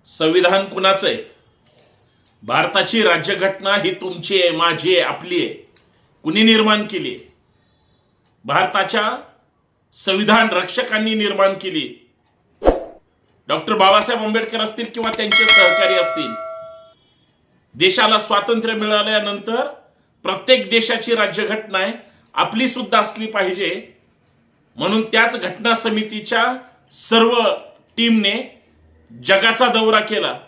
संविधान कुणाचं आहे? भारताची राज्यघटना ही तुमची आहे, माझी आहे, आपली आहे. कुणी निर्माण केली? भारताच्या संविधान रक्षकांनी निर्माण केली. डॉक्टर बाबासाहेब आंबेडकर असतील किंवा त्यांचे सहकारी असतील. देशाला स्वातंत्र्य मिळाल्यानंतर प्रत्येक देशाची राज्यघटना आहे, आपली सुद्धा असली पाहिजे. म्हणून त्याच घटना समितीच्या सर्व टीमने जगाचा दौरा केला.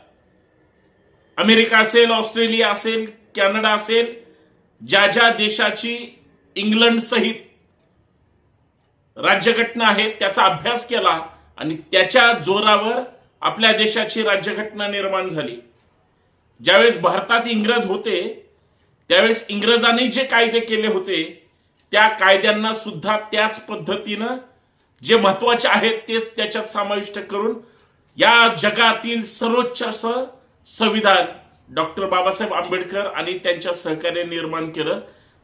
अमेरिका असेल, ऑस्ट्रेलिया असेल, कॅनडा असेल, ज्या ज्या देशाची इंग्लंड सहित राज्यघटना आहे त्याचा अभ्यास केला आणि त्याच्या जोरावर आपल्या देशाची राज्यघटना निर्माण झाली. ज्यावेळेस भारतात इंग्रज होते त्यावेळेस इंग्रजांनी जे कायदे केले होते त्या कायद्यांना सुद्धा त्याच पद्धतीनं जे महत्वाचे आहेत तेच त्याच्यात समाविष्ट करून या जगातील सर्वोच्च असं संविधान डॉक्टर बाबासाहेब आंबेडकर आणि त्यांच्या सहकार्याने निर्माण केलं.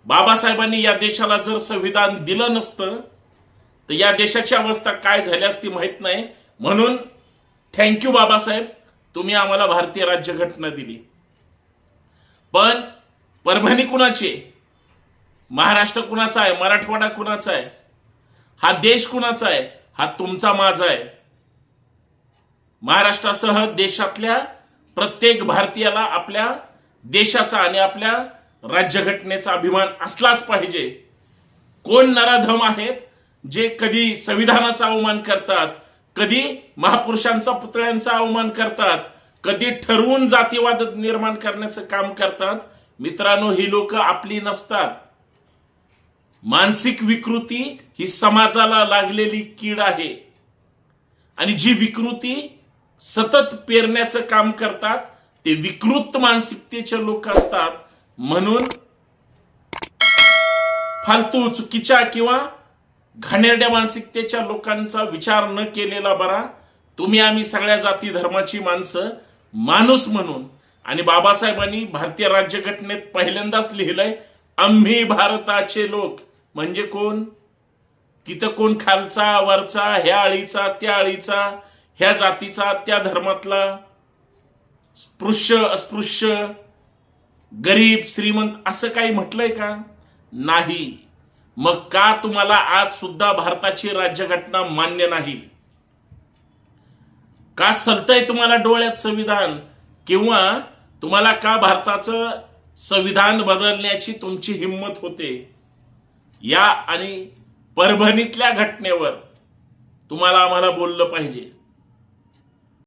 बाबासाहेबांनी या देशाला जर संविधान दिलं नसतं तर या देशाची अवस्था काय झाली असती माहित नाही. म्हणून थँक्यू बाबासाहेब, तुम्ही आम्हाला भारतीय राज्यघटना दिली. पण परभणी कुणाची आहे? महाराष्ट्र कुणाचा आहे? मराठवाडा कुणाचा आहे? हा देश कुणाचा आहे? हा तुमचा माझा आहे. महाराष्ट्रासह देशातल्या प्रत्येक भारतीयाला आपल्या देशाचा आणि आपल्या राज्यघटनेचा अभिमान असलाच पाहिजे. कोण नराधम आहेत जे कधी संविधानाचा अवमान करतात, कधी महापुरुषांचा पुतळ्यांचा अवमान करतात, कधी ठरवून जातीवाद निर्माण करण्याचं काम करतात. मित्रांनो, ही लोक आपली नसतात. मानसिक विकृती ही समाजाला लागलेली कीड आहे आणि जी विकृती सतत पेरण्याचं काम करतात ते विकृत मानसिकतेचे लोक असतात. म्हणून फालतू चुकीच्या किंवा घाणेरड्या मानसिकतेच्या लोकांचा विचार न केलेला बरा. तुम्ही आम्ही सगळ्या जाती धर्माची माणसं माणूस म्हणून. आणि बाबासाहेबांनी भारतीय राज्यघटनेत पहिल्यांदाच लिहिलंय आम्ही भारताचे लोक. म्हणजे कोण? तिथं कोण खालचा वरचा, ह्या आळीचा त्या आळीचा, ह्या जातीचा त्या धर्मातला, स्पृश्य अस्पृश्य, गरीब श्रीमंत असं काही म्हटलंय का? नाही. मग का तुम्हाला आज सुद्धा भारताची राज्यघटना मान्य नाही? का सलतय तुम्हाला डोळ्यात संविधान? किंवा तुम्हाला का भारताचं संविधान बदलण्याची तुमची हिंमत होते? या आणि परभणीतल्या घटनेवर तुम्हाला आम्हाला बोललं पाहिजे.